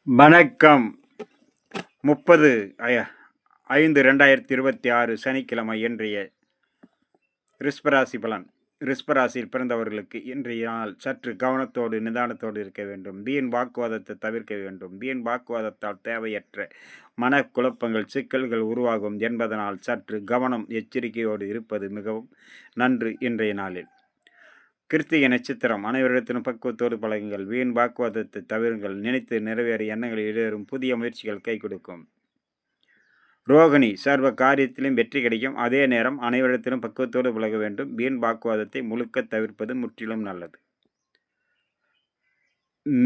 வணக்கம். 30/5/2026 சனிக்கிழமை இன்றைய ரிஷபராசி பலன். ரிஷபராசியில் பிறந்தவர்களுக்கு இன்றைய நாள் சற்று கவனத்தோடு நிதானத்தோடு இருக்க வேண்டும். வீண் வாக்குவாதத்தை தவிர்க்க வேண்டும். வீண் வாக்குவாதத்தால் தேவையற்ற மனக்குழப்பங்கள் சிக்கல்கள் உருவாகும் என்பதனால் சற்று கவனம் எச்சரிக்கையோடு இருப்பது மிகவும் நன்று இன்றைய நாளில். கிருத்திகை நட்சத்திரம் அனைவரிடத்திலும் பக்குவத்தோடு பழகுங்கள். வீண் வாக்குவாதத்தை தவிருங்கள். நினைத்து நிறைவேற எண்ணங்களில் ஈடேறும் புதிய முயற்சிகள் கை கொடுக்கும். ரோகிணி சர்வ காரியத்திலும் வெற்றி கிடைக்கும். அதே நேரம் அனைவரிடத்திலும் பக்குவத்தோடு பழக வேண்டும். வீண் வாக்குவாதத்தை முழுக்க தவிர்ப்பது முற்றிலும் நல்லது.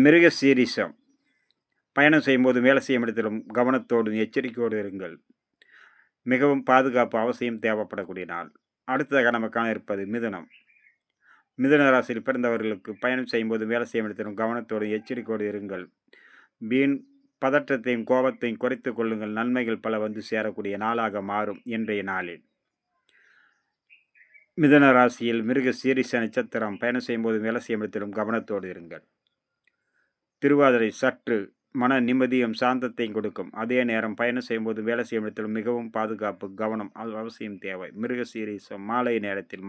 மிருக சீரிஷம் பயணம் செய்யும்போது வேலை செய்யும் இடத்திலும் கவனத்தோடும் எச்சரிக்கையோடு இருங்கள். மிகவும் பாதுகாப்பு அவசியம் தேவைப்படக்கூடிய நாள். அடுத்ததாக நம்ம காண இருப்பது மிதுனம். மிதுன ராசியில் பிறந்தவர்களுக்கு பயணம் செய்யும்போது வேலை செய்யும் இடத்திலும் கவனத்தோடு எச்சரிக்கையோடு இருங்கள். வீண் பதற்றத்தையும் கோபத்தையும் குறைத்துக் கொள்ளுங்கள். நன்மைகள் பல வந்து சேரக்கூடிய நாளாக மாறும் இன்றைய நாளில். மிதுன ராசியில் மிருக சீரிஷ நட்சத்திரம் பயணம் செய்யும்போது வேலை செய்யும் இடத்திலும் கவனத்தோடு இருங்கள். திருவாதிரை சற்று மன நிம்மதியும் சாந்தத்தையும் கொடுக்கும். அதே நேரம் பயணம் செய்யும்போது வேலை செய்யும் இடத்திலும் மிகவும் பாதுகாப்பு கவனம் அவசியம் தேவை. மிருக சீரிஷம் மாலை நேரத்தில்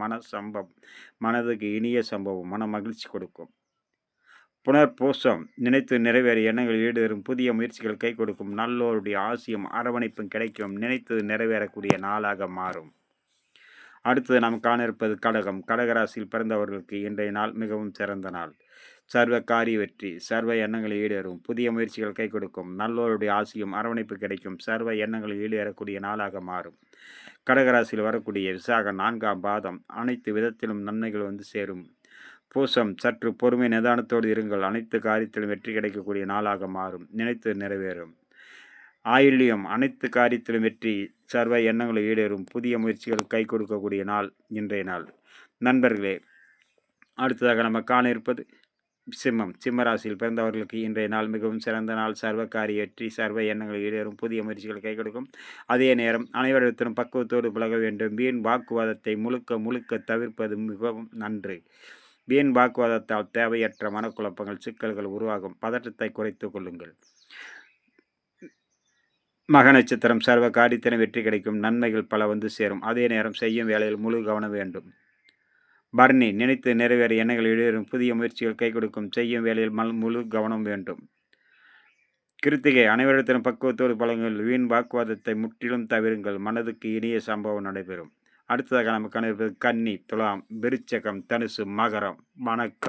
மனதுக்கு இனிய சம்பவம் மன மகிழ்ச்சி கொடுக்கும். புனர்பூசம் நினைத்து நிறைவேற எண்ணங்களில் ஈடுபடும் புதிய முயற்சிகள் கை கொடுக்கும். நல்லோருடைய ஆசியும் அரவணைப்பும் கிடைக்கும். நினைத்து நிறைவேறக்கூடிய நாளாக மாறும். அடுத்தது நாம் காண இருப்பது கடகம். கடகராசியில் பிறந்தவர்களுக்கு இன்றைய நாள் மிகவும் சிறந்த நாள். சர்வ காரிய வெற்றி. சர்வ எண்ணங்களில் ஈடேறும். புதிய முயற்சிகள் கை கொடுக்கும். நல்லோருடைய ஆசியும் அரவணைப்பு கிடைக்கும். சர்வ எண்ணங்களில் ஈடேறக்கூடிய நாளாக மாறும். கடகராசியில் வரக்கூடிய விசாக 4ஆம் பாதம் அனைத்து விதத்திலும் நன்மைகள் வந்து சேரும். பூசம் சற்று பொறுமை நிதானத்தோடு இருங்கள். அனைத்து காரியத்திலும் வெற்றி கிடைக்கக்கூடிய நாளாக மாறும். நினைத்து நிறைவேறும். ஆயில்யம் அனைத்து காரியத்திலும் வெற்றி. சர்வ எண்ணங்களில் ஈடேறும். புதிய முயற்சிகள் கை கொடுக்கக்கூடிய நாள் இன்றைய நாள். நண்பர்களே, அடுத்ததாக நம்ம காண இருப்பது சிம்மம். சிம்மராசியில் பிறந்தவர்களுக்கு இன்றைய நாள் மிகவும் சிறந்த நாள். சர்வ காரிய வெற்றி. சர்வ எண்ணங்களில் ஈடேறும். புதிய முயற்சிகள் கை கொடுக்கும். அதே நேரம் அனைவரிடத்திலும் பக்குவத்தோடு பழக வேண்டும். வீண் வாக்குவாதத்தை முழுக்க தவிர்ப்பது மிகவும் நன்று. வீண் வாக்குவாதத்தால் தேவையற்ற மனக்குழப்பங்கள் சிக்கல்கள் உருவாகும். பதற்றத்தை குறைத்துக் கொள்ளுங்கள். மக நட்சத்திரம் சர்வ காரியத்திலும் வெற்றி கிடைக்கும். நன்மைகள் பல வந்து சேரும். அதே நேரம் செய்யும் வேலையில் முழு கவனம் வேண்டும். பரணி நினைத்து நிறைவேற எண்ணங்கள் ஈடேறும். புதிய முயற்சிகள் கை கொடுக்கும். செய்யும் வேலையில் முழு கவனம் வேண்டும். கிருத்திகை அனைவரிடத்திலும் பக்குவத்தோடு பழகுங்கள். வீண் வாக்குவாதத்தை முற்றிலும் தவிருங்கள். மனதுக்கு இனிய சம்பவம் நடைபெறும். அடுத்ததாக நமக்கான கன்னி, துலாம், விருச்சகம், தனுசு, மகரம். வணக்கம்.